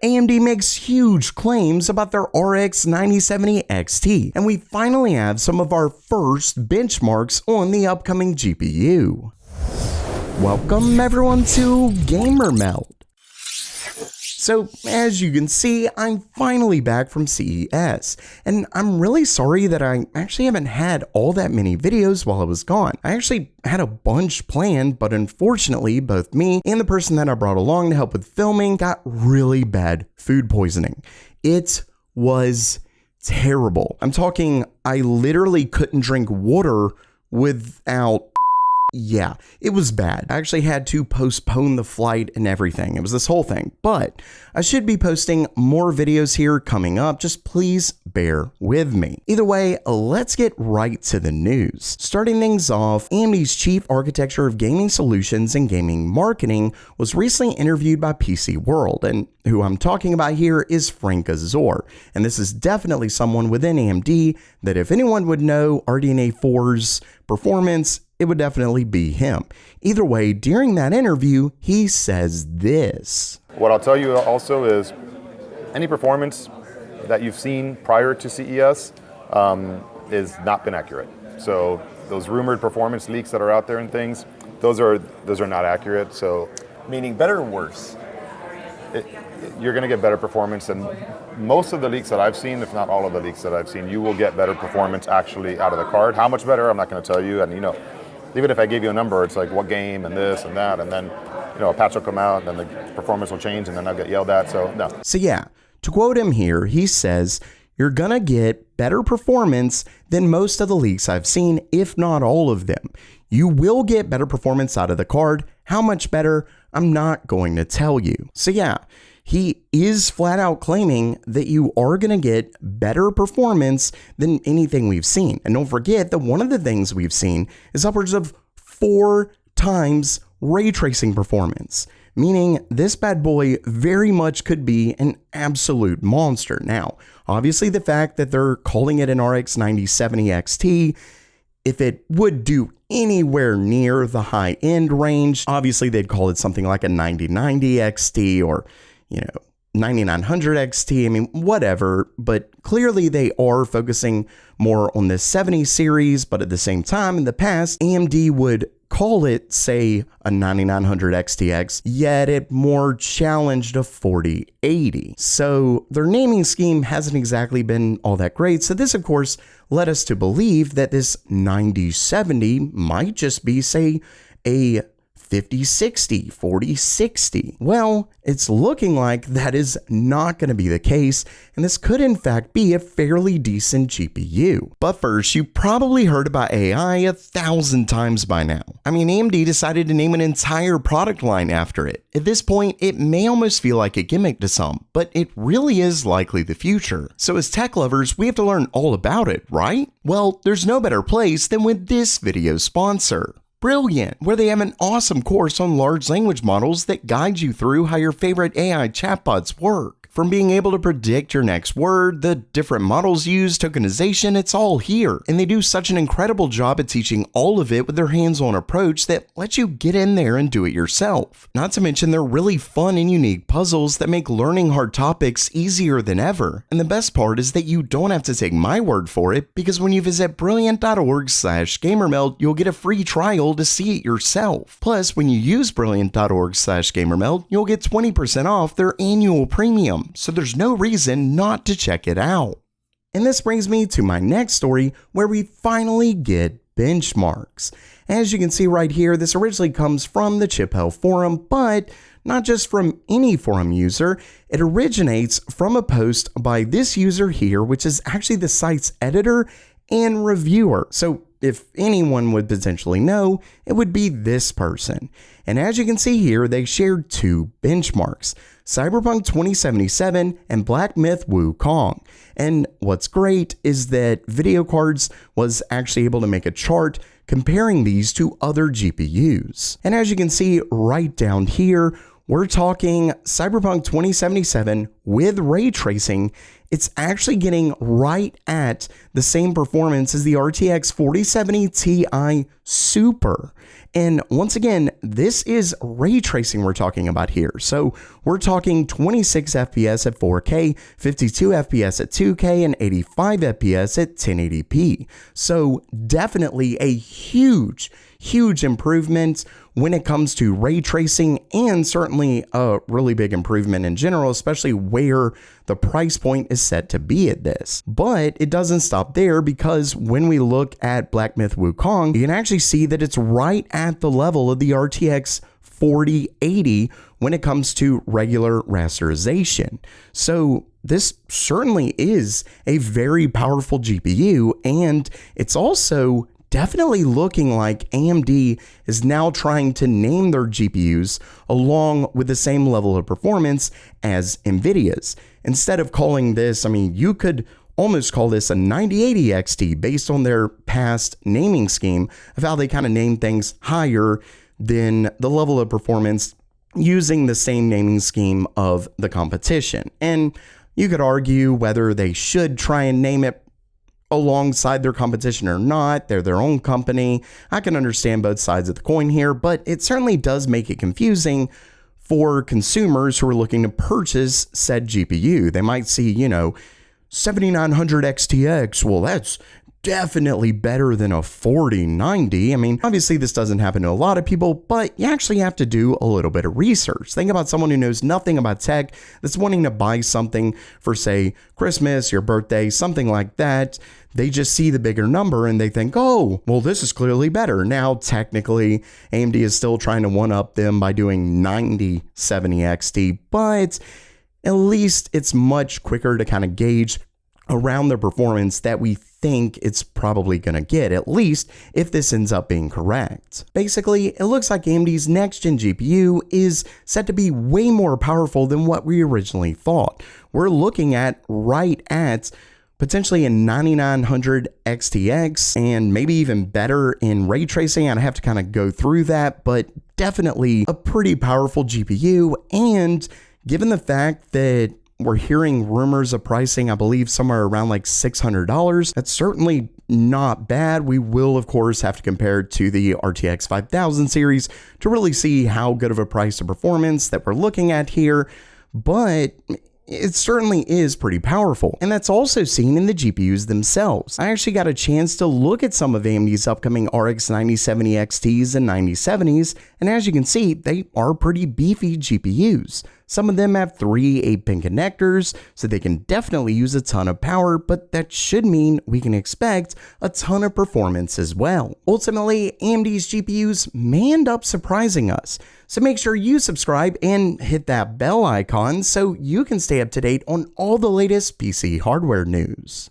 AMD makes huge claims about their RX 9070 XT, and we finally have some of our first benchmarks on the upcoming GPU. Welcome everyone to Gamer Meld. So, as you can see, I'm finally back from CES, and I'm really sorry that I actually haven't had all that many videos while I was gone. I actually had a bunch planned, but unfortunately, both me and the person that I brought along to help with filming got really bad food poisoning. It was terrible. I'm talking, I literally couldn't drink water without... Yeah, it was bad. I actually had to postpone the flight and everything. It was this whole thing, but I should be posting more videos here coming up. Just please bear with me. Either way, let's get right to the news. Starting things off, AMD's Chief Architecture of Gaming Solutions and Gaming Marketing was recently interviewed by PC World, and who I'm talking about here is Frank Azor. And this is definitely someone within AMD that if anyone would know RDNA 4's performance, it would definitely be him. Either way, during that interview, he says this. What I'll tell you also is any performance that you've seen prior to CES is not been accurate. So those rumored performance leaks that are out there and things, those are not accurate. So meaning better or worse? You're going to get better performance, and most of the leaks that I've seen, if not all of the leaks that I've seen, you will get better performance actually out of the card. How much better? I'm not going to tell you. And even if I gave you a number, it's like what game and this and that, and then a patch will come out, and then the performance will change, and then I'll get yelled at. So no. So yeah, to quote him here, he says, "You're gonna get better performance than most of the leaks I've seen, if not all of them. You will get better performance out of the card. How much better? I'm not going to tell you." So yeah, he is flat out claiming that you are going to get better performance than anything we've seen. And don't forget that one of the things we've seen is upwards of 4 times ray tracing performance, meaning this bad boy very much could be an absolute monster. Now, obviously the fact that they're calling it an RX 9070 XT, if it would do anywhere near the high end range, obviously they'd call it something like a 9090 XT or 9900 XT, I mean, whatever, but clearly they are focusing more on the 70 series, but at the same time, in the past, AMD would call it, say, a 9900 XTX, yet it more challenged a 4080. So their naming scheme hasn't exactly been all that great, so this, of course, led us to believe that this 9070 might just be, say, a 5060, 4060. Well, it's looking like that is not going to be the case, and this could in fact be a fairly decent GPU. But first, you probably heard about AI 1,000 times by now. I mean, AMD decided to name an entire product line after it. At this point, it may almost feel like a gimmick to some, but it really is likely the future. So as tech lovers, we have to learn all about it, right? Well, there's no better place than with this video's sponsor, Brilliant, where they have an awesome course on large language models that guides you through how your favorite AI chatbots work. From being able to predict your next word, the different models used, tokenization, it's all here. And they do such an incredible job at teaching all of it with their hands-on approach that lets you get in there and do it yourself. Not to mention their really fun and unique puzzles that make learning hard topics easier than ever. And the best part is that you don't have to take my word for it, because when you visit brilliant.org/gamermeld, you'll get a free trial to see it yourself. Plus, when you use brilliant.org/gamermeld, you'll get 20% off their annual premium. So there's no reason not to check it out. And this brings me to my next story, where we finally get benchmarks. As you can see right here, this originally comes from the ChipHell forum, but not just from any forum user. It originates from a post by this user here, which is actually the site's editor and reviewer. So if anyone would potentially know, it would be this person. And as you can see here, they shared 2 benchmarks, Cyberpunk 2077 and Black Myth Wukong. And what's great is that Video Cards was actually able to make a chart comparing these to other GPUs. And as you can see right down here, we're talking Cyberpunk 2077 with ray tracing it's actually getting right at the same performance as the RTX 4070 Ti Super. And once again, this is ray tracing we're talking about here. So we're talking 26 FPS at 4K, 52 FPS at 2K, and 85 FPS at 1080p. So definitely a huge improvement when it comes to ray tracing, and certainly a really big improvement in general, especially where the price point is set to be at this. But it doesn't stop there, because when we look at Black Myth Wukong, you can actually see that it's right at the level of the RTX 4080 when it comes to regular rasterization. So this certainly is a very powerful GPU, and it's also definitely looking like AMD is now trying to name their GPUs along with the same level of performance as NVIDIA's. Instead of calling this, I mean, you could almost call this a 9080 XT based on their past naming scheme of how they kind of name things higher than the level of performance using the same naming scheme of the competition. And you could argue whether they should try and name it alongside their competition or not. They're their own company. I can understand both sides of the coin here, but it certainly does make it confusing for consumers who are looking to purchase said GPU. They might see, 7900 XTX. Well, that's definitely better than a 4090. I mean, obviously this doesn't happen to a lot of people, but you actually have to do a little bit of research. Think about someone who knows nothing about tech that's wanting to buy something for, say, Christmas, your birthday, something like that. They just see the bigger number and they think, oh, well, this is clearly better. Now, technically, AMD is still trying to one-up them by doing 9070 XT, but at least it's much quicker to kind of gauge around the performance that we think it's probably going to get, at least if this ends up being correct. Basically, it looks like AMD's next-gen GPU is set to be way more powerful than what we originally thought. We're looking at right at potentially a 9900 XTX, and maybe even better in ray tracing. I'd have to kind of go through that, but definitely a pretty powerful GPU. And given the fact that we're hearing rumors of pricing, I believe somewhere around like $600. That's certainly not bad. We will, of course, have to compare it to the RTX 5000 series to really see how good of a price to performance that we're looking at here. But it certainly is pretty powerful, and that's also seen in the GPUs themselves. I actually got a chance to look at some of AMD's upcoming RX 9070 XTs and 9070s, and as you can see, they are pretty beefy GPUs. Some of them have 3 8-pin connectors, so they can definitely use a ton of power, but that should mean we can expect a ton of performance as well. Ultimately, AMD's GPUs may end up surprising us, so make sure you subscribe and hit that bell icon so you can stay up to date on all the latest PC hardware news.